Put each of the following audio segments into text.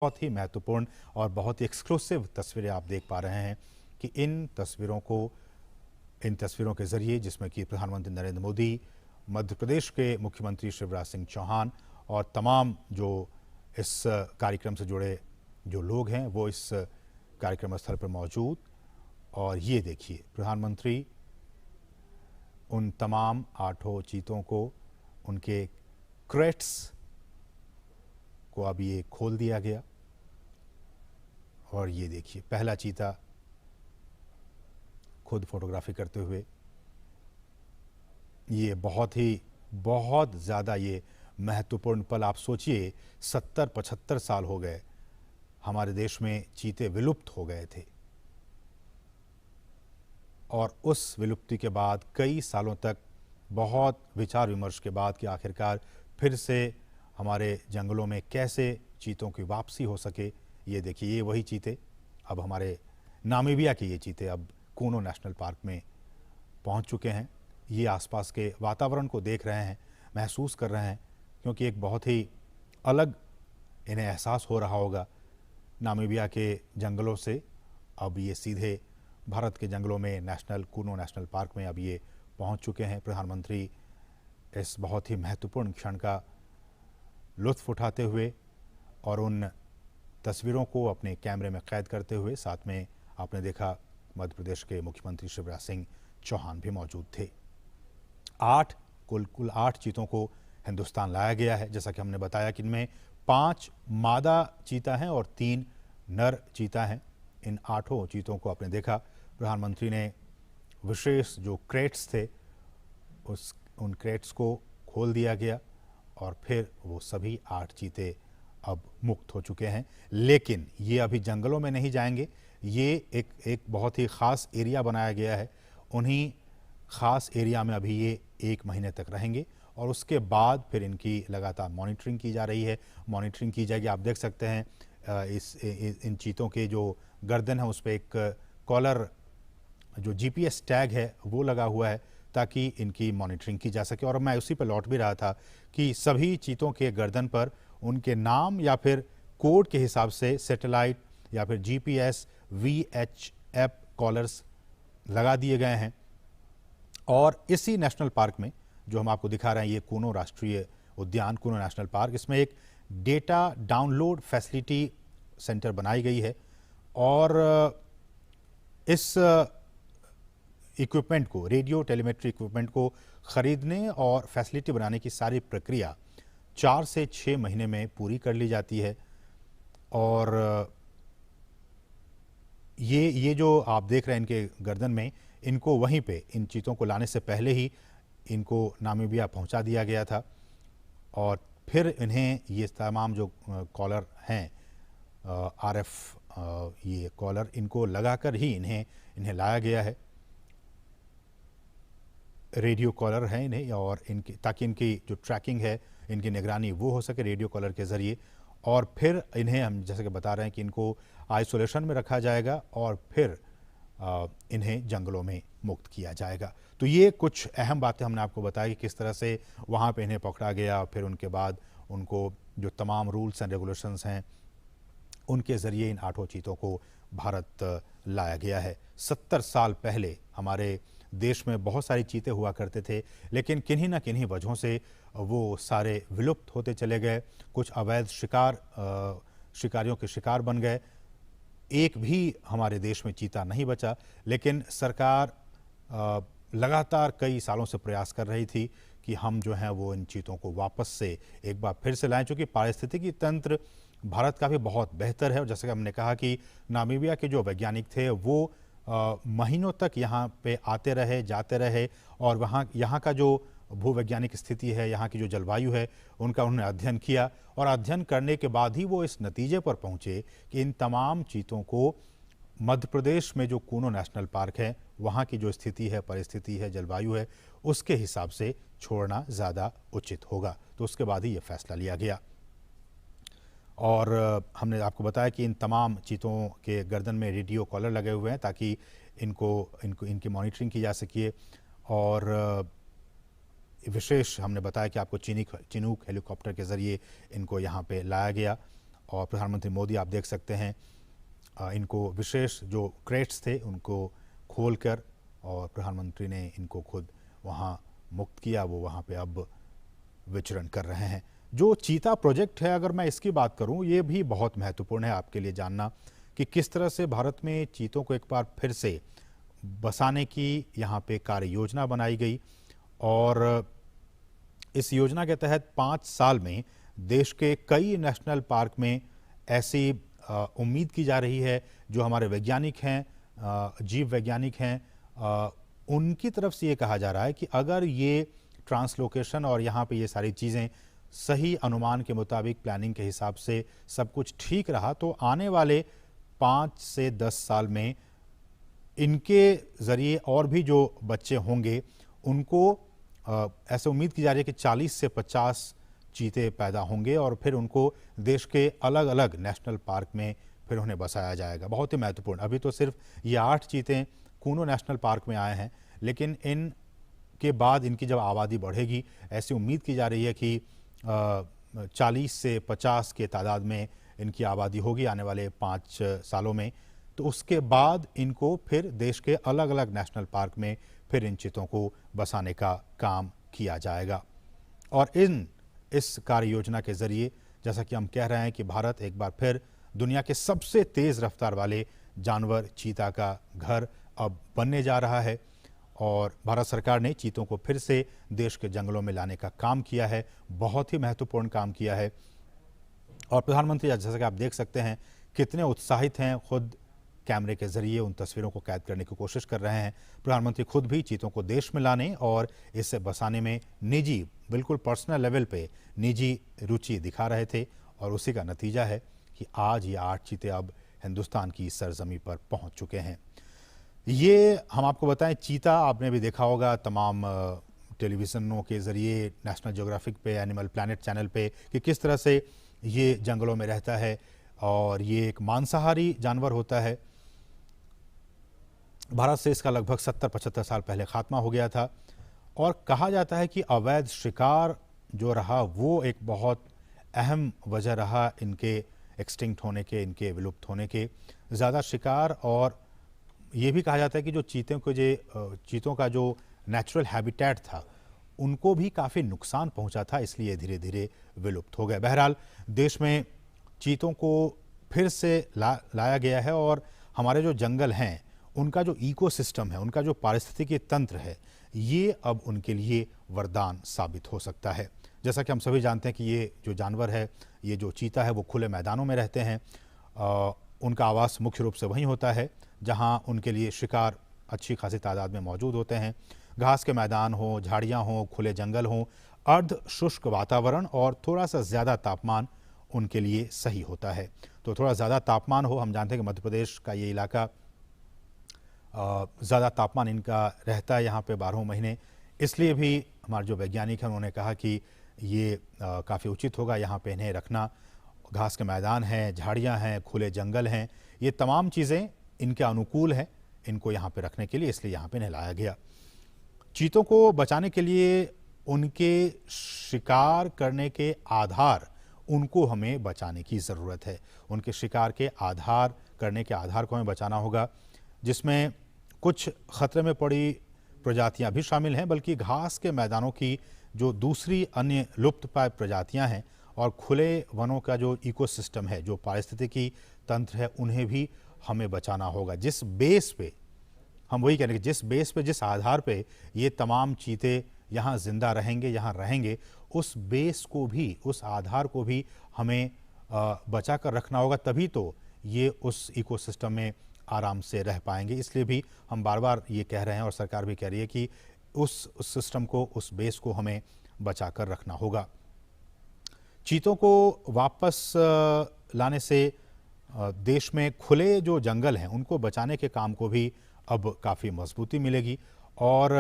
बहुत ही महत्वपूर्ण और बहुत ही एक्सक्लूसिव तस्वीरें आप देख पा रहे हैं कि इन तस्वीरों के जरिए जिसमें कि प्रधानमंत्री नरेंद्र मोदी, मध्य प्रदेश के मुख्यमंत्री शिवराज सिंह चौहान और तमाम जो इस कार्यक्रम से जुड़े जो लोग हैं वो इस कार्यक्रम स्थल पर मौजूद। और ये देखिए, प्रधानमंत्री उन तमाम 8 चीतों को, उनके क्रेट्स को अब ये खोल दिया गया। और ये देखिए, पहला चीता खुद फोटोग्राफी करते हुए। ये बहुत ज़्यादा ये महत्वपूर्ण पल। आप सोचिए, 70-75 साल हो गए हमारे देश में चीते विलुप्त हो गए थे, और उस विलुप्ति के बाद कई सालों तक बहुत विचार विमर्श के बाद कि आखिरकार फिर से हमारे जंगलों में कैसे चीतों की वापसी हो सके। ये देखिए, ये वही चीते, अब हमारे नामीबिया के ये चीते अब कूनो नेशनल पार्क में पहुंच चुके हैं। ये आसपास के वातावरण को देख रहे हैं, महसूस कर रहे हैं, क्योंकि एक बहुत ही अलग इन्हें एहसास हो रहा होगा नामीबिया के जंगलों से। अब ये सीधे भारत के जंगलों में कूनो नेशनल पार्क में अब ये पहुंच चुके हैं। प्रधानमंत्री इस बहुत ही महत्वपूर्ण क्षण का लुत्फ उठाते हुए और उन तस्वीरों को अपने कैमरे में कैद करते हुए, साथ में आपने देखा मध्य प्रदेश के मुख्यमंत्री शिवराज सिंह चौहान भी मौजूद थे। कुल 8 चीतों को हिंदुस्तान लाया गया है। जैसा कि हमने बताया कि इनमें 5 मादा चीता हैं और 3 नर चीता हैं। इन 8 चीतों को आपने देखा, प्रधानमंत्री ने विशेष जो क्रेट्स थे उन क्रेट्स को खोल दिया गया और फिर वो सभी 8 चीते अब मुक्त हो चुके हैं। लेकिन ये अभी जंगलों में नहीं जाएंगे, ये एक बहुत ही ख़ास एरिया बनाया गया है। उन्हीं ख़ास एरिया में अभी ये 1 महीने तक रहेंगे और उसके बाद फिर इनकी लगातार मॉनिटरिंग की जा रही है, मॉनिटरिंग की जाएगी। आप देख सकते हैं इन चीतों के जो गर्दन है उस पर एक कॉलर, जो GPS टैग है वो लगा हुआ है ताकि इनकी मॉनिटरिंग की जा सके। और मैं उसी पर लौट भी रहा था कि सभी चीतों के गर्दन पर उनके नाम या फिर कोड के हिसाब से सैटेलाइट या फिर GPS VHF कॉलर्स लगा दिए गए हैं। और इसी नेशनल पार्क में जो हम आपको दिखा रहे हैं, ये कूनो राष्ट्रीय उद्यान, कूनो नेशनल पार्क, इसमें एक डेटा डाउनलोड फैसिलिटी सेंटर बनाई गई है। और इस इक्विपमेंट को, रेडियो टेलीमेट्री इक्विपमेंट को खरीदने और फैसिलिटी बनाने की सारी प्रक्रिया 4 से 6 महीने में पूरी कर ली जाती है। और ये जो आप देख रहे हैं इनके गर्दन में, इनको वहीं पे इन चीतों को लाने से पहले ही इनको नामीबिया पहुंचा दिया गया था और फिर इन्हें ये तमाम जो कॉलर हैं, RF ये कॉलर, इनको लगाकर ही इन्हें लाया गया है। रेडियो कॉलर है इन्हें, और इनकी ताकि इनकी जो ट्रैकिंग है, इनकी निगरानी वो हो सके रेडियो कॉलर के ज़रिए। और फिर इन्हें हम जैसे कि बता रहे हैं कि इनको आइसोलेशन में रखा जाएगा और फिर इन्हें जंगलों में मुक्त किया जाएगा। तो ये कुछ अहम बातें हमने आपको बताई कि किस तरह से वहाँ पे इन्हें पकड़ा गया, फिर उनके बाद उनको जो तमाम रूल्स एंड रेगुलेशंस हैं उनके ज़रिए इन 8 चीतों को भारत लाया गया है। 70 साल पहले हमारे देश में बहुत सारी चीते हुआ करते थे, लेकिन किन्हीं ना किन्हीं वजहों से वो सारे विलुप्त होते चले गए। कुछ अवैध शिकारियों के शिकार बन गए। एक भी हमारे देश में चीता नहीं बचा। लेकिन सरकार लगातार कई सालों से प्रयास कर रही थी कि हम जो हैं वो इन चीतों को वापस से एक बार फिर से लाएं, चूँकि पारिस्थितिकी तंत्र भारत का भी बहुत बेहतर है। और जैसे कि हमने कहा कि नामीबिया के जो वैज्ञानिक थे वो महीनों तक यहाँ पे आते रहे, जाते रहे, और यहाँ का जो भूवैज्ञानिक स्थिति है, यहाँ की जो जलवायु है, उनका उन्होंने अध्ययन किया। और अध्ययन करने के बाद ही वो इस नतीजे पर पहुँचे कि इन तमाम चीतों को मध्य प्रदेश में जो कूनो नेशनल पार्क है, वहाँ की जो स्थिति है, परिस्थिति है, जलवायु है, उसके हिसाब से छोड़ना ज़्यादा उचित होगा। तो उसके बाद ही ये फैसला लिया गया। और हमने आपको बताया कि इन तमाम चीतों के गर्दन में रेडियो कॉलर लगे हुए हैं ताकि इनकी मॉनिटरिंग की जा सके। और विशेष हमने बताया कि आपको चिनूक हेलीकॉप्टर के ज़रिए इनको यहाँ पे लाया गया और प्रधानमंत्री मोदी आप देख सकते हैं इनको विशेष जो क्रेट्स थे उनको खोलकर और प्रधानमंत्री ने इनको खुद वहाँ मुक्त किया, वो वहाँ पे अब विचरण कर रहे हैं। जो चीता प्रोजेक्ट है, अगर मैं इसकी बात करूं, ये भी बहुत महत्वपूर्ण है आपके लिए जानना कि किस तरह से भारत में चीतों को एक बार फिर से बसाने की यहाँ पे कार्य योजना बनाई गई और इस योजना के तहत 5 साल में देश के कई नेशनल पार्क में ऐसी उम्मीद की जा रही है, जो हमारे वैज्ञानिक हैं, जीव वैज्ञानिक हैं, उनकी तरफ से ये कहा जा रहा है कि अगर ये ट्रांसलोकेशन और यहाँ पे ये सारी चीज़ें सही अनुमान के मुताबिक प्लानिंग के हिसाब से सब कुछ ठीक रहा तो आने वाले 5 से 10 साल में इनके ज़रिए और भी जो बच्चे होंगे उनको ऐसे उम्मीद की जा रही है कि 40 से 50 चीते पैदा होंगे और फिर उनको देश के अलग अलग नेशनल पार्क में फिर उन्हें बसाया जाएगा। बहुत ही महत्वपूर्ण, अभी तो सिर्फ ये 8 चीते कूनो नेशनल पार्क में आए हैं, लेकिन इन के बाद इनकी जब आबादी बढ़ेगी, ऐसी उम्मीद की जा रही है कि 40 से 50 के तादाद में इनकी आबादी होगी आने वाले 5 सालों में। तो उसके बाद इनको फिर देश के अलग अलग नेशनल पार्क में फिर इन चीतों को बसाने का काम किया जाएगा। और इस कार्य योजना के ज़रिए जैसा कि हम कह रहे हैं कि भारत एक बार फिर दुनिया के सबसे तेज़ रफ्तार वाले जानवर चीता का घर अब बनने जा रहा है और भारत सरकार ने चीतों को फिर से देश के जंगलों में लाने का काम किया है, बहुत ही महत्वपूर्ण काम किया है। और प्रधानमंत्री जैसा कि आप देख सकते हैं कितने उत्साहित हैं, खुद कैमरे के जरिए उन तस्वीरों को कैद करने की कोशिश कर रहे हैं। प्रधानमंत्री खुद भी चीतों को देश में लाने और इसे बसाने में निजी, बिल्कुल पर्सनल लेवल पे निजी रुचि दिखा रहे थे और उसी का नतीजा है कि आज ये 8 चीते अब हिंदुस्तान की सरजमी पर पहुंच चुके हैं। ये हम आपको बताएं, चीता आपने भी देखा होगा तमाम टेलीविज़नों के ज़रिए, नेशनल ज्योग्राफिक पे, एनिमल प्लैनेट चैनल पे, कि किस तरह से ये जंगलों में रहता है और ये एक मांसाहारी जानवर होता है। भारत से इसका लगभग 70-75 साल पहले खात्मा हो गया था और कहा जाता है कि अवैध शिकार जो रहा वो एक बहुत अहम वजह रहा इनके एक्सटिंक्ट होने के, इनके विलुप्त होने के। ज़्यादा शिकार और ये भी कहा जाता है कि जो चीतों का जो नेचुरल हैबिटेट था उनको भी काफ़ी नुकसान पहुंचा था, इसलिए धीरे धीरे विलुप्त हो गए। बहरहाल देश में चीतों को फिर से लाया गया है और हमारे जो जंगल हैं उनका जो इकोसिस्टम है, उनका जो पारिस्थितिकी तंत्र है, ये अब उनके लिए वरदान साबित हो सकता है। जैसा कि हम सभी जानते हैं कि ये जो जानवर है, ये जो चीता है, वो खुले मैदानों में रहते हैं। उनका आवास मुख्य रूप से वहीं होता है जहां उनके लिए शिकार अच्छी खासी तादाद में मौजूद होते हैं। घास के मैदान हो, झाड़ियां हो, खुले जंगल हो, अर्ध शुष्क वातावरण और थोड़ा सा ज़्यादा तापमान उनके लिए सही होता है। तो थोड़ा ज़्यादा तापमान हो, हम जानते हैं कि मध्य प्रदेश का ये इलाका ज़्यादा तापमान इनका रहता है यहाँ पे 12 महीने, इसलिए भी हमारे जो वैज्ञानिक हैं उन्होंने कहा कि ये काफ़ी उचित होगा यहाँ पे इन्हें रखना। घास के मैदान हैं, झाड़ियाँ हैं, खुले जंगल हैं, ये तमाम चीज़ें इनके अनुकूल हैं इनको यहाँ पे रखने के लिए, इसलिए यहाँ पे इन्हें लाया गया। चीतों को बचाने के लिए उनके शिकार करने के आधार, उनको हमें बचाने की ज़रूरत है। उनके शिकार के आधार करने के आधार को हमें बचाना होगा, जिसमें कुछ खतरे में पड़ी प्रजातियां भी शामिल हैं, बल्कि घास के मैदानों की जो दूसरी अन्य लुप्त प्राय प्रजातियां हैं और खुले वनों का जो इकोसिस्टम है, जो पारिस्थितिकी तंत्र है, उन्हें भी हमें बचाना होगा। जिस बेस पे हम वही कह रहे हैं कि जिस बेस पे, जिस आधार पे ये तमाम चीते यहाँ जिंदा रहेंगे, यहाँ रहेंगे, उस बेस को भी, उस आधार को भी हमें बचा कर रखना होगा, तभी तो ये उस इकोसिस्टम में आराम से रह पाएंगे। इसलिए भी हम बार बार ये कह रहे हैं और सरकार भी कह रही है कि उस सिस्टम को, उस बेस को हमें बचा कर रखना होगा। चीतों को वापस लाने से देश में खुले जो जंगल हैं उनको बचाने के काम को भी अब काफ़ी मजबूती मिलेगी। और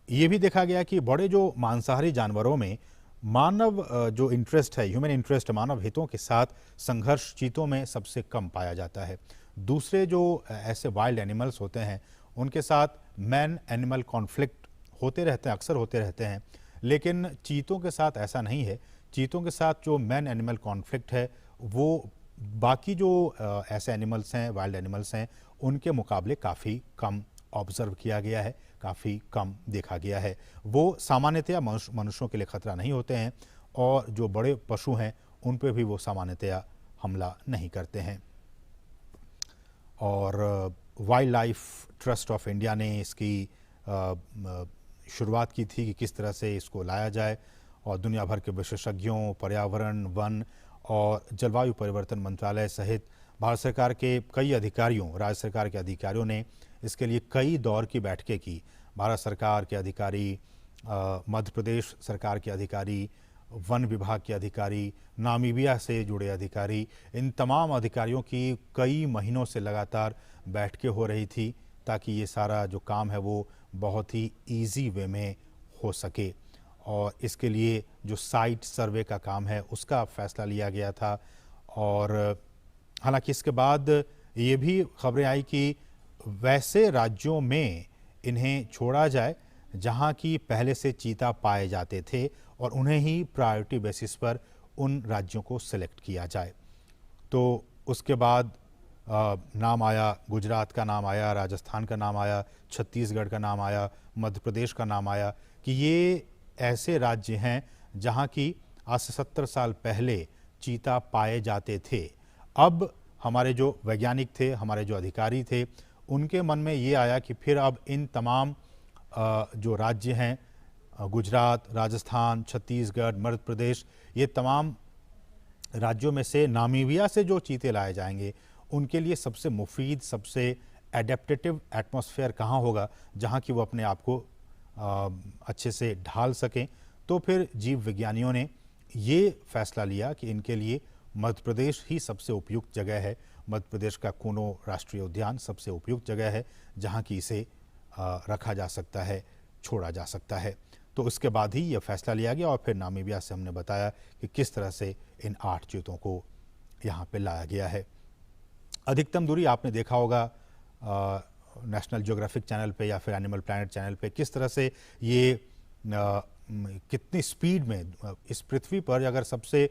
ये भी देखा गया कि बड़े जो मांसाहारी जानवरों में मानव जो इंटरेस्ट है, ह्यूमन इंटरेस्ट, मानव हितों के साथ संघर्ष चीतों में सबसे कम पाया जाता है। दूसरे जो ऐसे वाइल्ड एनिमल्स होते हैं उनके साथ मैन एनिमल कॉन्फ्लिक्ट होते रहते हैं, अक्सर होते रहते हैं, लेकिन चीतों के साथ ऐसा नहीं है। चीतों के साथ जो मैन एनिमल कॉन्फ्लिक्ट है वो बाकी जो ऐसे एनिमल्स हैं, वाइल्ड एनिमल्स हैं, उनके मुकाबले काफ़ी कम ऑब्जर्व किया गया है, काफ़ी कम देखा गया है। वो सामान्यतया मनुष्यों के लिए खतरा नहीं होते हैं और जो बड़े पशु हैं उन पे भी वो सामान्यतया हमला नहीं करते हैं। और wild life trust of India ने इसकी शुरुआत की थी कि किस तरह से इसको लाया जाए, और दुनिया भर के विशेषज्ञों, पर्यावरण, वन और जलवायु परिवर्तन मंत्रालय सहित भारत सरकार के कई अधिकारियों, राज्य सरकार के अधिकारियों ने इसके लिए कई दौर की बैठकें की। भारत सरकार के अधिकारी, मध्य प्रदेश सरकार के अधिकारी, वन विभाग के अधिकारी, नामीबिया से जुड़े अधिकारी, इन तमाम अधिकारियों की कई महीनों से लगातार बैठकें हो रही थी ताकि ये सारा जो काम है वो बहुत ही इजी वे में हो सके। और इसके लिए जो साइट सर्वे का काम है उसका फैसला लिया गया था। और हालांकि इसके बाद ये भी खबरें आई कि वैसे राज्यों में इन्हें छोड़ा जाए जहां की पहले से चीता पाए जाते थे और उन्हें ही प्रायोरिटी बेसिस पर उन राज्यों को सिलेक्ट किया जाए। तो उसके बाद नाम आया, गुजरात का नाम आया, राजस्थान का नाम आया, छत्तीसगढ़ का नाम आया, मध्य प्रदेश का नाम आया कि ये ऐसे राज्य हैं जहां की आज से 70 साल पहले चीता पाए जाते थे। अब हमारे जो वैज्ञानिक थे, हमारे जो अधिकारी थे, उनके मन में ये आया कि फिर अब इन तमाम जो राज्य हैं, गुजरात, राजस्थान, छत्तीसगढ़, मध्य प्रदेश, ये तमाम राज्यों में से नामीबिया से जो चीते लाए जाएंगे उनके लिए सबसे मुफीद, सबसे एडेप्टेटिव एटमॉस्फेयर कहाँ होगा जहाँ कि वो अपने आप को अच्छे से ढाल सकें। तो फिर जीव विज्ञानियों ने ये फैसला लिया कि इनके लिए मध्य प्रदेश ही सबसे उपयुक्त जगह है। मध्य प्रदेश का कूनो राष्ट्रीय उद्यान सबसे उपयुक्त जगह है जहाँ की इसे रखा जा सकता है, छोड़ा जा सकता है। तो उसके बाद ही यह फैसला लिया गया और फिर नामीबिया से हमने बताया कि किस तरह से इन 8 चीतों को यहाँ पे लाया गया है। अधिकतम दूरी आपने देखा होगा नेशनल ज्योग्राफिक चैनल पे या फिर एनिमल प्लैनेट चैनल पे, किस तरह से ये कितनी स्पीड में इस पृथ्वी पर अगर सबसे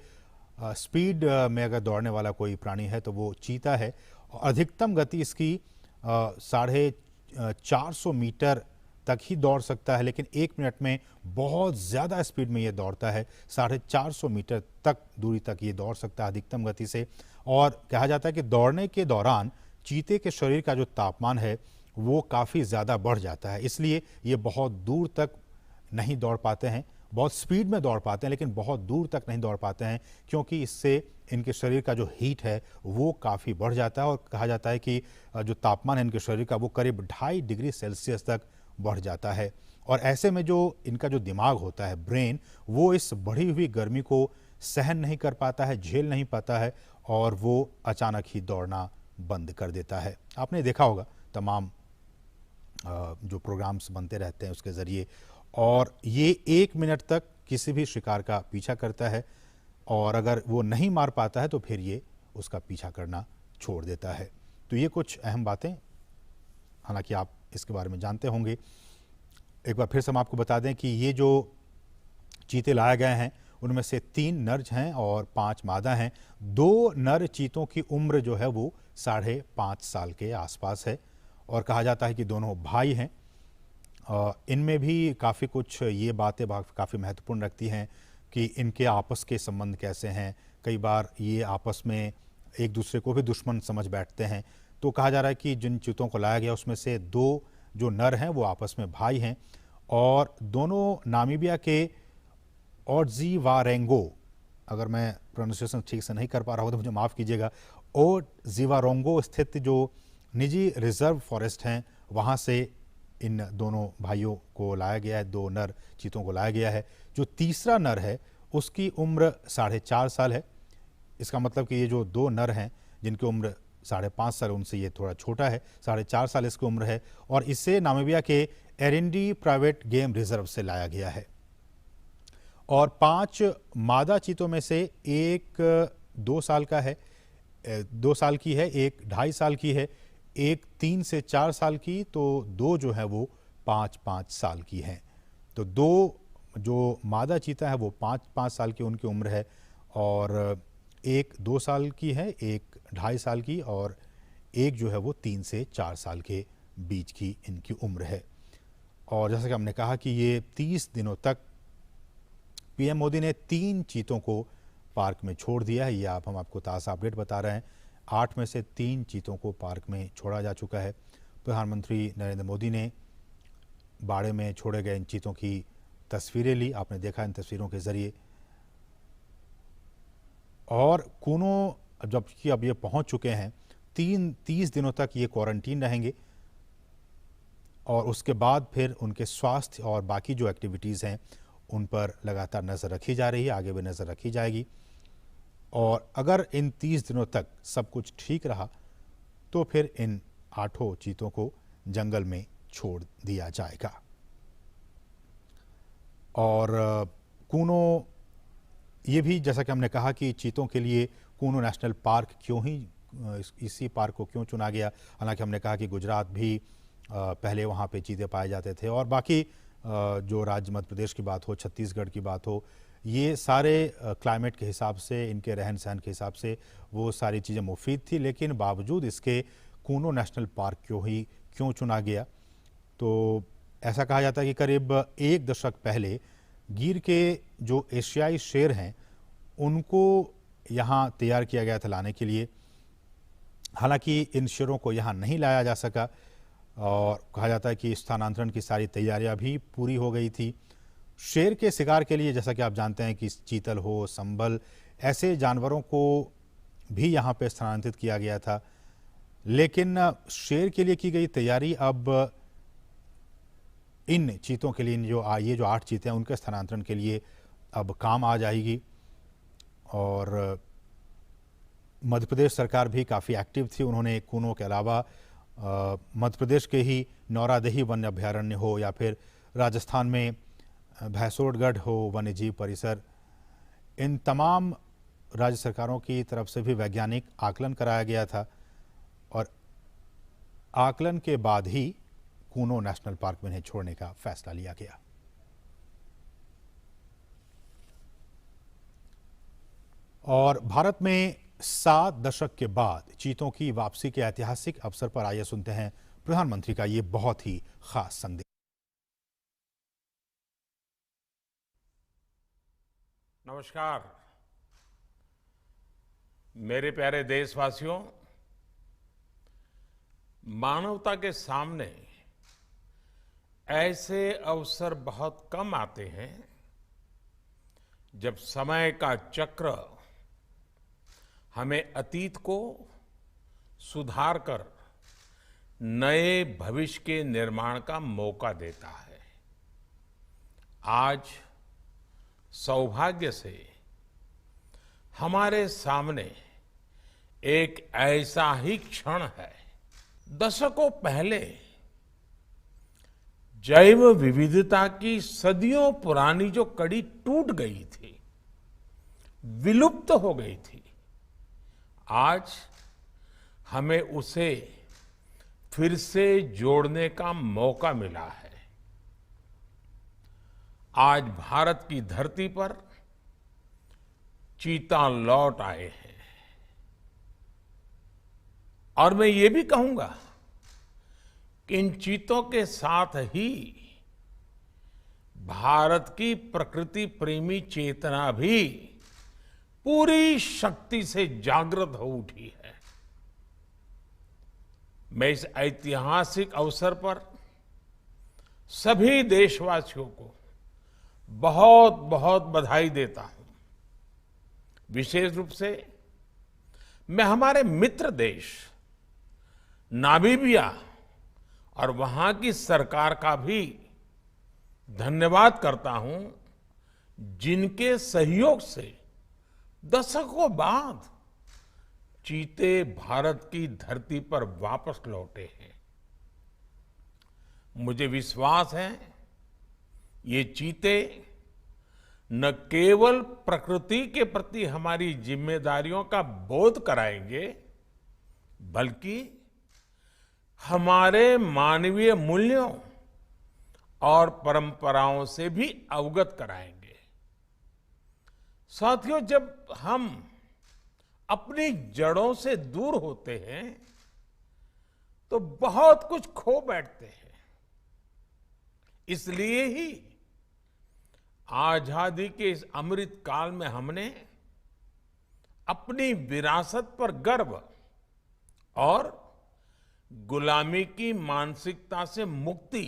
स्पीड में अगर दौड़ने वाला कोई प्राणी है तो वो चीता है। अधिकतम गति इसकी 450 मीटर तक ही दौड़ सकता है, लेकिन 1 मिनट में बहुत ज़्यादा स्पीड में ये दौड़ता है। 450 मीटर तक दूरी तक ये दौड़ सकता है अधिकतम गति से। और कहा जाता है कि दौड़ने के दौरान चीते के शरीर का जो तापमान है वो काफ़ी ज़्यादा बढ़ जाता है, इसलिए ये बहुत दूर तक नहीं दौड़ पाते हैं। बहुत स्पीड में दौड़ पाते हैं लेकिन बहुत दूर तक नहीं दौड़ पाते हैं, क्योंकि इससे इनके शरीर का जो हीट है वो काफ़ी बढ़ जाता है। और कहा जाता है कि जो तापमान है इनके शरीर का वो करीब 2.5 डिग्री सेल्सियस तक बढ़ जाता है। और ऐसे में जो इनका जो दिमाग होता है, ब्रेन, वो इस बढ़ी हुई गर्मी को सहन नहीं कर पाता है, झेल नहीं पाता है और वो अचानक ही दौड़ना बंद कर देता है। आपने देखा होगा तमाम जो प्रोग्राम्स बनते रहते हैं उसके ज़रिए, और ये 1 मिनट तक किसी भी शिकार का पीछा करता है और अगर वो नहीं मार पाता है तो फिर ये उसका पीछा करना छोड़ देता है। तो ये कुछ अहम बातें, हालांकि आप इसके बारे में जानते होंगे। एक बार फिर से हम आपको बता दें कि ये जो चीते लाए गए हैं उनमें से 3 नर हैं और 5 मादा हैं। 2 नर चीतों की उम्र जो है वो 5.5 साल के आसपास है और कहा जाता है कि दोनों भाई हैं। इनमें भी काफ़ी कुछ ये बातें काफ़ी महत्वपूर्ण रखती हैं कि इनके आपस के संबंध कैसे हैं। कई बार ये आपस में एक दूसरे को भी दुश्मन समझ बैठते हैं। तो कहा जा रहा है कि जिन चीतों को लाया गया उसमें से 2 जो नर हैं वो आपस में भाई हैं और दोनों नामीबिया के ओडजीवारेंगो, अगर मैं प्रोनाउंसिएशन ठीक से नहीं कर पा रहा हूँ तो मुझे माफ़ कीजिएगा, ओडजीवारेंगो स्थित जो निजी रिजर्व फॉरेस्ट हैं वहाँ से इन दोनों भाइयों को लाया गया है। 2 नर चीतों को लाया गया है। जो तीसरा नर है उसकी उम्र 4.5 साल है। इसका मतलब कि ये जो 2 नर हैं जिनकी उम्र 5.5 साल, उनसे ये थोड़ा छोटा है, 4.5 साल इसकी उम्र है और इसे नामीबिया के एरिंडी प्राइवेट गेम रिजर्व से लाया गया है। और 5 मादा चीतों में से एक 2 साल का है, 2 साल की है, एक 2.5 साल की है, एक 3 से 4 साल की, तो 2 जो है वो 5-5 साल की हैं। तो 2 जो मादा चीता है वो 5-5 साल की उनकी उम्र है और एक 2 साल की है, एक 2.5 साल की और एक जो है वो 3 से 4 साल के बीच की इनकी उम्र है। और जैसा कि हमने कहा कि ये 30 दिनों तक पीएम मोदी ने 3 चीतों को पार्क में छोड़ दिया है। ये हम आपको ताज़ा अपडेट बता रहे हैं। 8 में से 3 चीतों को पार्क में छोड़ा जा चुका है। प्रधानमंत्री नरेंद्र मोदी ने बाड़े में छोड़े गए इन चीतों की तस्वीरें ली, आपने देखा इन तस्वीरों के ज़रिए। और कूनो जबकि अब ये पहुंच चुके हैं, 30 दिनों तक ये क्वारंटीन रहेंगे और उसके बाद फिर उनके स्वास्थ्य और बाकी जो एक्टिविटीज़ हैं उन पर लगातार नज़र रखी जा रही है, आगे भी नज़र रखी जाएगी। और अगर इन 30 दिनों तक सब कुछ ठीक रहा तो फिर इन 8 चीतों को जंगल में छोड़ दिया जाएगा। और कूनो ये भी जैसा कि हमने कहा कि चीतों के लिए कूनो नेशनल पार्क क्यों ही इसी पार्क को क्यों चुना गया। हालांकि हमने कहा कि गुजरात भी पहले वहाँ पे चीते पाए जाते थे और बाकी जो राज्य मध्य प्रदेश की बात हो, छत्तीसगढ़ की बात हो, ये सारे क्लाइमेट के हिसाब से, इनके रहन सहन के हिसाब से वो सारी चीज़ें मुफीद थी। लेकिन बावजूद इसके कूनो नेशनल पार्क क्यों चुना गया, तो ऐसा कहा जाता है कि करीब 1 दशक पहले गिर के जो एशियाई शेर हैं उनको यहाँ तैयार किया गया था लाने के लिए। हालांकि इन शेरों को यहाँ नहीं लाया जा सका और कहा जाता है कि स्थानांतरण की सारी तैयारियां भी पूरी हो गई थी। शेर के शिकार के लिए जैसा कि आप जानते हैं कि चीतल हो, संभल, ऐसे जानवरों को भी यहाँ पे स्थानांतरित किया गया था। लेकिन शेर के लिए की गई तैयारी अब इन चीतों के लिए, ये जो 8 चीते हैं उनके स्थानांतरण के लिए अब काम आ जाएगी। और मध्य प्रदेश सरकार भी काफ़ी एक्टिव थी। उन्होंने कूनो के अलावा मध्य प्रदेश के ही नौरादेही वन्य अभ्यारण्य हो या फिर राजस्थान में भैंसोड़गढ़ हो वन्य जीव परिसर, इन तमाम राज्य सरकारों की तरफ से भी वैज्ञानिक आकलन कराया गया था और आकलन के बाद ही कूनो नेशनल पार्क में इन्हें छोड़ने का फैसला लिया गया। और भारत में 7 दशक के बाद चीतों की वापसी के ऐतिहासिक अवसर पर आइए सुनते हैं प्रधानमंत्री का ये बहुत ही खास संदेश। नमस्कार मेरे प्यारे देशवासियों, मानवता के सामने ऐसे अवसर बहुत कम आते हैं जब समय का चक्र हमें अतीत को सुधार कर नए भविष्य के निर्माण का मौका देता है। आज सौभाग्य से हमारे सामने एक ऐसा ही क्षण है। दशकों पहले जैव विविधता की सदियों पुरानी जो कड़ी टूट गई थी, विलुप्त हो गई थी, आज हमें उसे फिर से जोड़ने का मौका मिला है। आज भारत की धरती पर चीता लौट आए हैं और मैं ये भी कहूंगा कि इन चीतों के साथ ही भारत की प्रकृति प्रेमी चेतना भी पूरी शक्ति से जागृत हो उठी है। मैं इस ऐतिहासिक अवसर पर सभी देशवासियों को बहुत बहुत बधाई देता हूं। विशेष रूप से मैं हमारे मित्र देश नामीबिया और वहां की सरकार का भी धन्यवाद करता हूं, जिनके सहयोग से दशकों बाद चीते भारत की धरती पर वापस लौटे हैं। मुझे विश्वास है ये चीते न केवल प्रकृति के प्रति हमारी जिम्मेदारियों का बोध कराएंगे, बल्कि हमारे मानवीय मूल्यों और परंपराओं से भी अवगत कराएंगे। साथियों, जब हम अपनी जड़ों से दूर होते हैं तो बहुत कुछ खो बैठते हैं। इसलिए ही आजादी के इस अमृत काल में हमने अपनी विरासत पर गर्व और गुलामी की मानसिकता से मुक्ति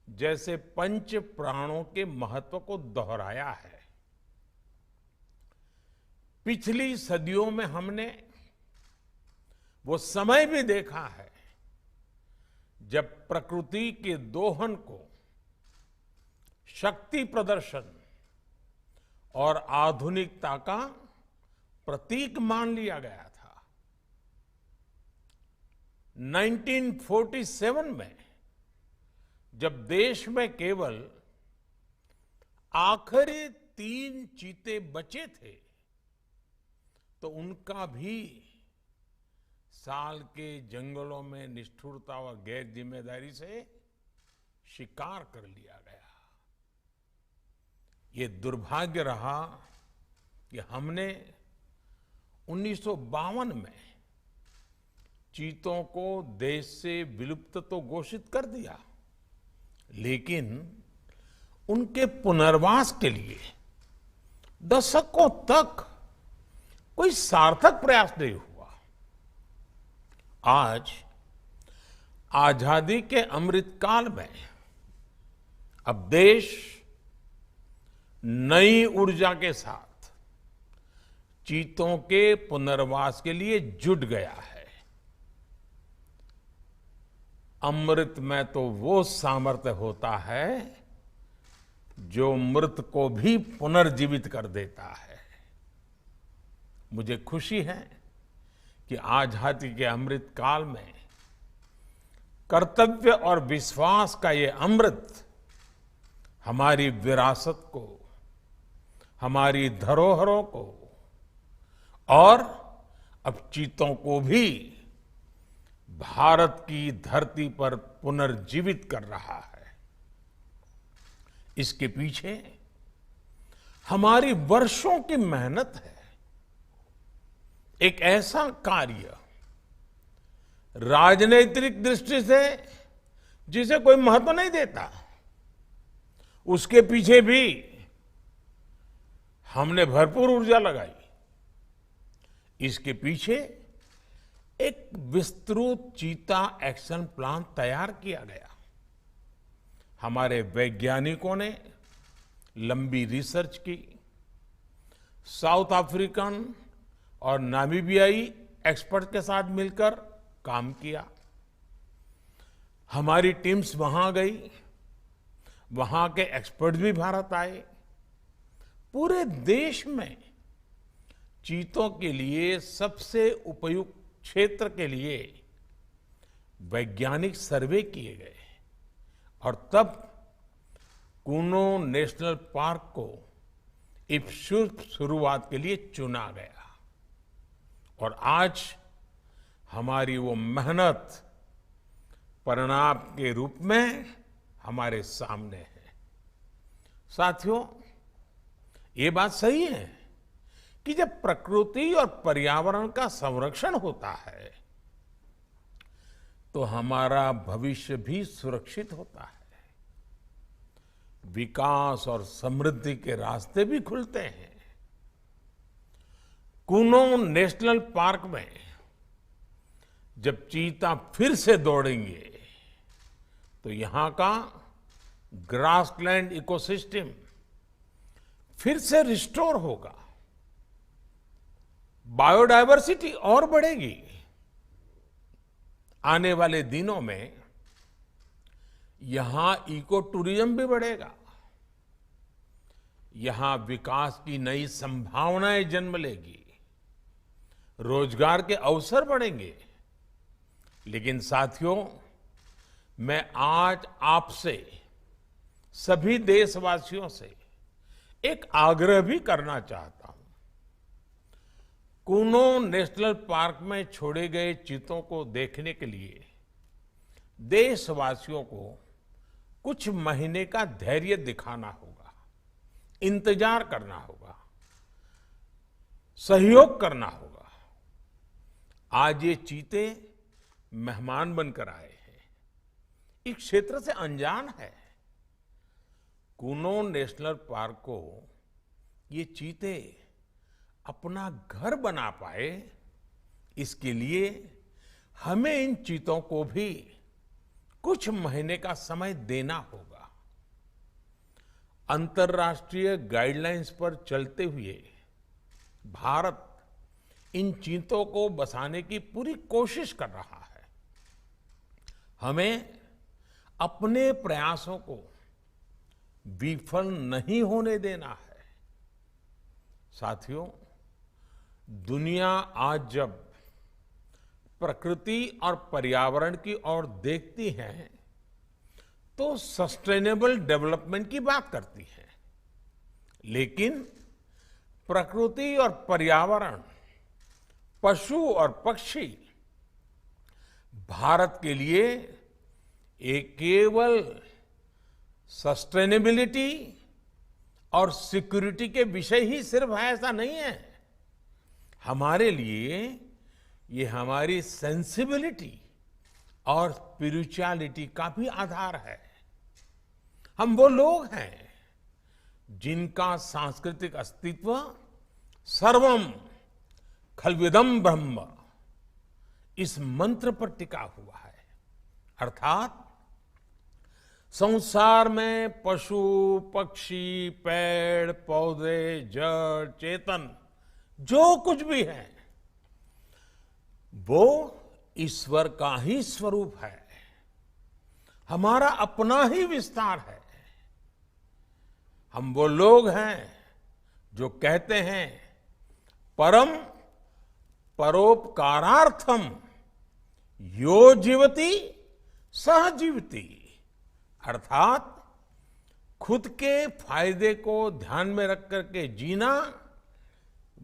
जैसे पंच प्राणों के महत्व को दोहराया है। पिछली सदियों में हमने वो समय भी देखा है जब प्रकृति के दोहन को शक्ति प्रदर्शन और आधुनिकता का प्रतीक मान लिया गया था। 1947 में जब देश में केवल आखिरी 3 चीते बचे थे तो उनका भी साल के जंगलों में निष्ठुरता और गैर जिम्मेदारी से शिकार कर लिया गया। ये दुर्भाग्य रहा कि हमने 1952 में चीतों को देश से विलुप्त तो घोषित कर दिया, लेकिन उनके पुनर्वास के लिए दशकों तक कोई सार्थक प्रयास नहीं हुआ। आज आजादी के अमृत काल में अब देश नई ऊर्जा के साथ चीतों के पुनर्वास के लिए जुट गया है। अमृत में तो वो सामर्थ्य होता है जो मृत को भी पुनर्जीवित कर देता है। मुझे खुशी है कि आजादी के अमृत काल में कर्तव्य और विश्वास का ये अमृत हमारी विरासत को, हमारी धरोहरों को और अब चीतों को भी भारत की धरती पर पुनर्जीवित कर रहा है। इसके पीछे हमारी वर्षों की मेहनत है। एक ऐसा कार्य राजनीतिक दृष्टि से जिसे कोई महत्व नहीं देता, उसके पीछे भी हमने भरपूर ऊर्जा लगाई। इसके पीछे एक विस्तृत चीता एक्शन प्लान तैयार किया गया। हमारे वैज्ञानिकों ने लंबी रिसर्च की, साउथ अफ्रीकन और नामीबियाई एक्सपर्ट के साथ मिलकर काम किया। हमारी टीम्स वहां गई, वहां के एक्सपर्ट भी भारत आए। पूरे देश में चीतों के लिए सबसे उपयुक्त क्षेत्र के लिए वैज्ञानिक सर्वे किए गए और तब कूनो नेशनल पार्क को इस शुभ शुरुआत के लिए चुना गया। और आज हमारी वो मेहनत परिणाम के रूप में हमारे सामने है। साथियों, ये बात सही है कि जब प्रकृति और पर्यावरण का संरक्षण होता है तो हमारा भविष्य भी सुरक्षित होता है, विकास और समृद्धि के रास्ते भी खुलते हैं। कूनो नेशनल पार्क में जब चीता फिर से दौड़ेंगे तो यहां का ग्रासलैंड इकोसिस्टम फिर से रिस्टोर होगा, बायोडायवर्सिटी और बढ़ेगी। आने वाले दिनों में यहां इको टूरिज्म भी बढ़ेगा, यहां विकास की नई संभावनाएं जन्म लेगी, रोजगार के अवसर बढ़ेंगे। लेकिन साथियों, मैं आज आपसे सभी देशवासियों से एक आग्रह भी करना चाहता हूं। कूनो नेशनल पार्क में छोड़े गए चीतों को देखने के लिए देशवासियों को कुछ महीने का धैर्य दिखाना होगा, इंतजार करना होगा। सहयोग करना होगा। आज ये चीते मेहमान बनकर आए हैं, इस क्षेत्र से अनजान है। कूनो नेशनल पार्क को ये चीते अपना घर बना पाए, इसके लिए हमें इन चीतों को भी कुछ महीने का समय देना होगा। अंतर्राष्ट्रीय गाइडलाइंस पर चलते हुए भारत इन चीतों को बसाने की पूरी कोशिश कर रहा है। हमें अपने प्रयासों को विफल नहीं होने देना है। साथियों, दुनिया आज जब प्रकृति और पर्यावरण की ओर देखती है तो सस्टेनेबल डेवलपमेंट की बात करती है, लेकिन प्रकृति और पर्यावरण, पशु और पक्षी भारत के लिए एक केवल सस्टेनेबिलिटी और सिक्योरिटी के विषय ही सिर्फ है ऐसा नहीं है। हमारे लिए ये हमारी सेंसिबिलिटी और स्पिरिचुअलिटी का भी आधार है। हम वो लोग हैं जिनका सांस्कृतिक अस्तित्व सर्वम खल्विदम ब्रह्म इस मंत्र पर टिका हुआ है। अर्थात संसार में पशु, पक्षी, पेड़, पौधे, जड़, चेतन जो कुछ भी है वो ईश्वर का ही स्वरूप है, हमारा अपना ही विस्तार है। हम वो लोग हैं जो कहते हैं परम परोपकारार्थम यो जीवति सह जीवति, अर्थात खुद के फायदे को ध्यान में रख करके जीना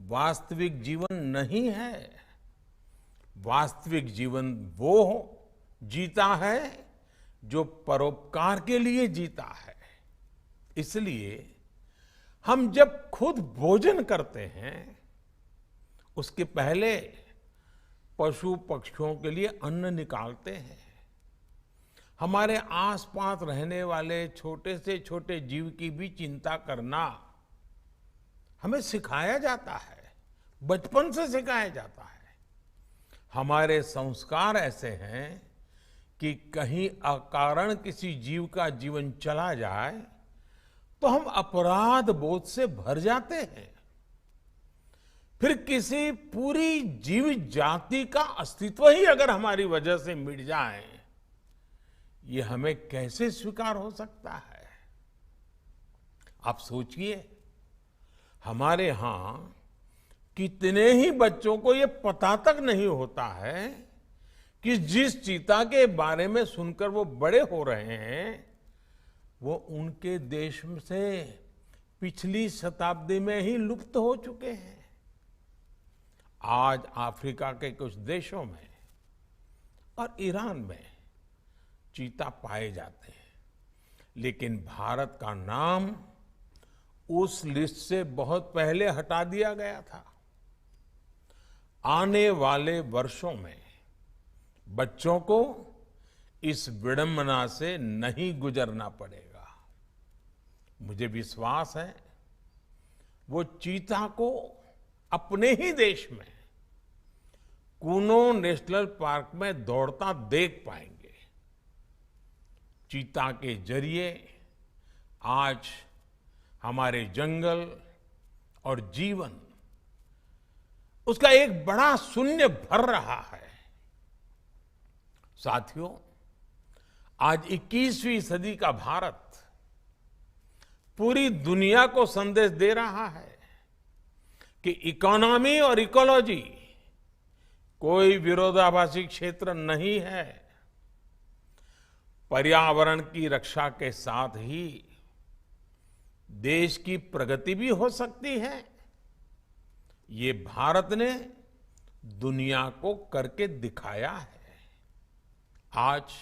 वास्तविक जीवन नहीं है। वास्तविक जीवन वो जीता है जो परोपकार के लिए जीता है। इसलिए हम जब खुद भोजन करते हैं उसके पहले पशु पक्षियों के लिए अन्न निकालते हैं। हमारे आसपास रहने वाले छोटे से छोटे जीव की भी चिंता करना हमें सिखाया जाता है, बचपन से सिखाया जाता है। हमारे संस्कार ऐसे हैं कि कहीं अकारण किसी जीव का जीवन चला जाए तो हम अपराध बोध से भर जाते हैं। फिर किसी पूरी जीव जाति का अस्तित्व ही अगर हमारी वजह से मिट जाए, ये हमें कैसे स्वीकार हो सकता है? आप सोचिए, हमारे यहां कितने ही बच्चों को ये पता तक नहीं होता है कि जिस चीता के बारे में सुनकर वो बड़े हो रहे हैं वो उनके देश से पिछली शताब्दी में ही लुप्त हो चुके हैं। आज अफ्रीका के कुछ देशों में और ईरान में चीता पाए जाते हैं, लेकिन भारत का नाम उस लिस्ट से बहुत पहले हटा दिया गया था। आने वाले वर्षों में बच्चों को इस विडंबना से नहीं गुजरना पड़ेगा। मुझे विश्वास है वो चीता को अपने ही देश में कूनो नेशनल पार्क में दौड़ता देख पाएंगे। चीता के जरिए आज हमारे जंगल और जीवन उसका एक बड़ा शून्य भर रहा है। साथियों, आज 21वीं सदी का भारत पूरी दुनिया को संदेश दे रहा है कि इकोनॉमी और इकोलॉजी कोई विरोधाभासी क्षेत्र नहीं है। पर्यावरण की रक्षा के साथ ही देश की प्रगति भी हो सकती है। ये भारत ने दुनिया को करके दिखाया है। आज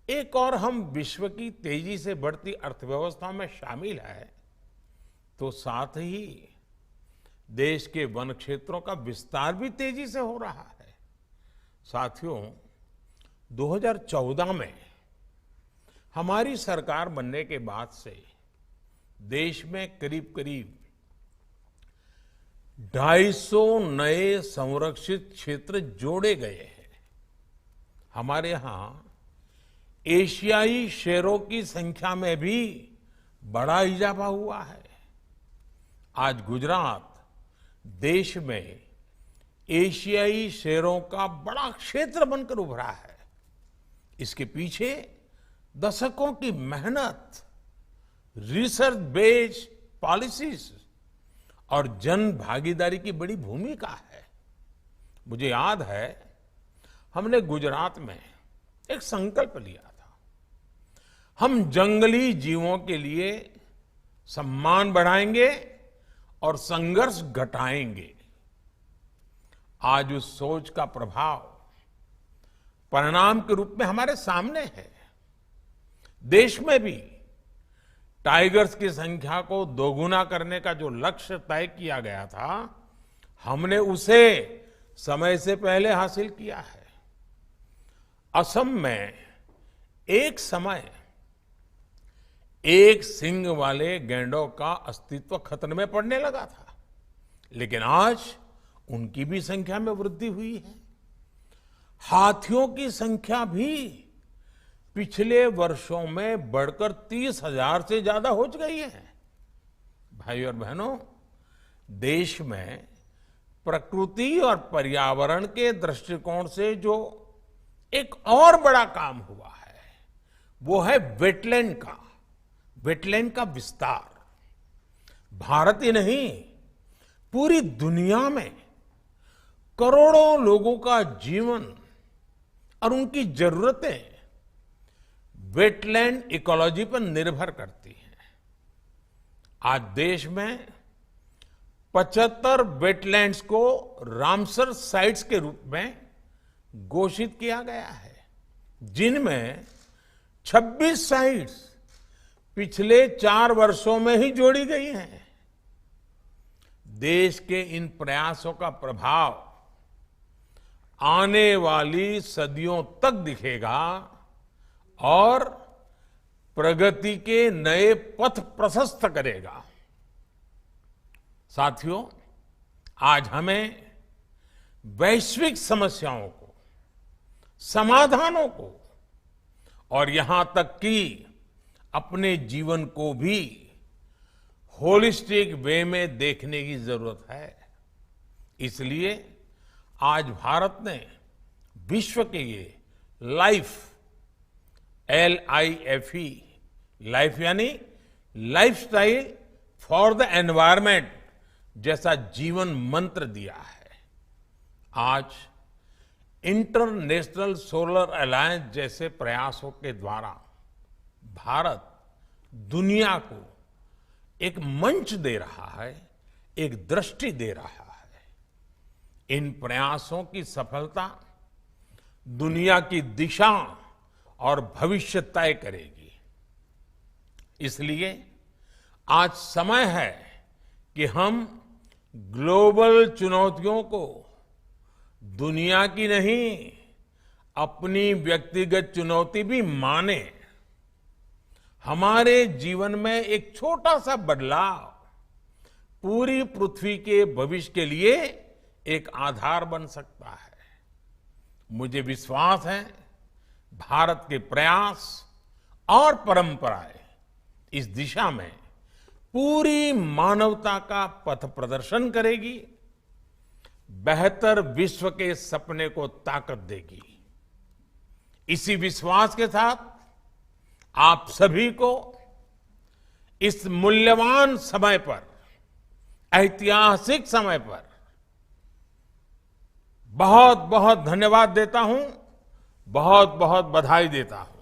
एक और हम विश्व की तेजी से बढ़ती अर्थव्यवस्था में शामिल है, तो साथ ही देश के वन क्षेत्रों का विस्तार भी तेजी से हो रहा है। साथियों, 2014 में हमारी सरकार बनने के बाद से देश में करीब करीब 250 नए संरक्षित क्षेत्र जोड़े गए हैं। हमारे यहां एशियाई शेरों की संख्या में भी बड़ा इजाफा हुआ है। आज गुजरात देश में एशियाई शेरों का बड़ा क्षेत्र बनकर उभरा है। इसके पीछे दशकों की मेहनत, रिसर्च बेस्ड पॉलिसीज और जन भागीदारी की बड़ी भूमिका है। मुझे याद है, हमने गुजरात में एक संकल्प लिया था, हम जंगली जीवों के लिए सम्मान बढ़ाएंगे और संघर्ष घटाएंगे। आज उस सोच का प्रभाव परिणाम के रूप में हमारे सामने है। देश में भी टाइगर्स की संख्या को दोगुना करने का जो लक्ष्य तय किया गया था, हमने उसे समय से पहले हासिल किया है। असम में एक समय एक सींग वाले गैंडों का अस्तित्व खतरे में पड़ने लगा था, लेकिन आज उनकी भी संख्या में वृद्धि हुई है। हाथियों की संख्या भी पिछले वर्षों में बढ़कर 30,000 से ज्यादा हो गई है। भाई और बहनों, देश में प्रकृति और पर्यावरण के दृष्टिकोण से जो एक और बड़ा काम हुआ है, वो है वेटलैंड का विस्तार। भारत ही नहीं, पूरी दुनिया में करोड़ों लोगों का जीवन और उनकी जरूरतें वेटलैंड इकोलॉजी पर निर्भर करती हैं। आज देश में 75 वेटलैंड्स को रामसर साइट्स के रूप में घोषित किया गया है, जिनमें 26 साइट्स पिछले 4 वर्षों में ही जोड़ी गई हैं। देश के इन प्रयासों का प्रभाव आने वाली सदियों तक दिखेगा और प्रगति के नए पथ प्रशस्त करेगा। साथियों, आज हमें वैश्विक समस्याओं को, समाधानों को और यहां तक कि अपने जीवन को भी होलिस्टिक वे में देखने की जरूरत है। इसलिए आज भारत ने विश्व के ये LIFE, लाइफ यानी लाइफस्टाइल फॉर द एनवायरमेंट जैसा जीवन मंत्र दिया है। आज इंटरनेशनल सोलर अलायंस जैसे प्रयासों के द्वारा भारत दुनिया को एक मंच दे रहा है, एक दृष्टि दे रहा है। इन प्रयासों की सफलता दुनिया की दिशा और भविष्य तय करेगी। इसलिए आज समय है कि हम ग्लोबल चुनौतियों को दुनिया की नहीं, अपनी व्यक्तिगत चुनौती भी माने। हमारे जीवन में एक छोटा सा बदलाव पूरी पृथ्वी के भविष्य के लिए एक आधार बन सकता है। मुझे विश्वास है, भारत के प्रयास और परंपराएं इस दिशा में पूरी मानवता का पथ प्रदर्शन करेगी, बेहतर विश्व के सपने को ताकत देगी। इसी विश्वास के साथ आप सभी को इस मूल्यवान समय पर, ऐतिहासिक समय पर बहुत बहुत धन्यवाद देता हूं, बहुत बहुत बधाई देता हूं।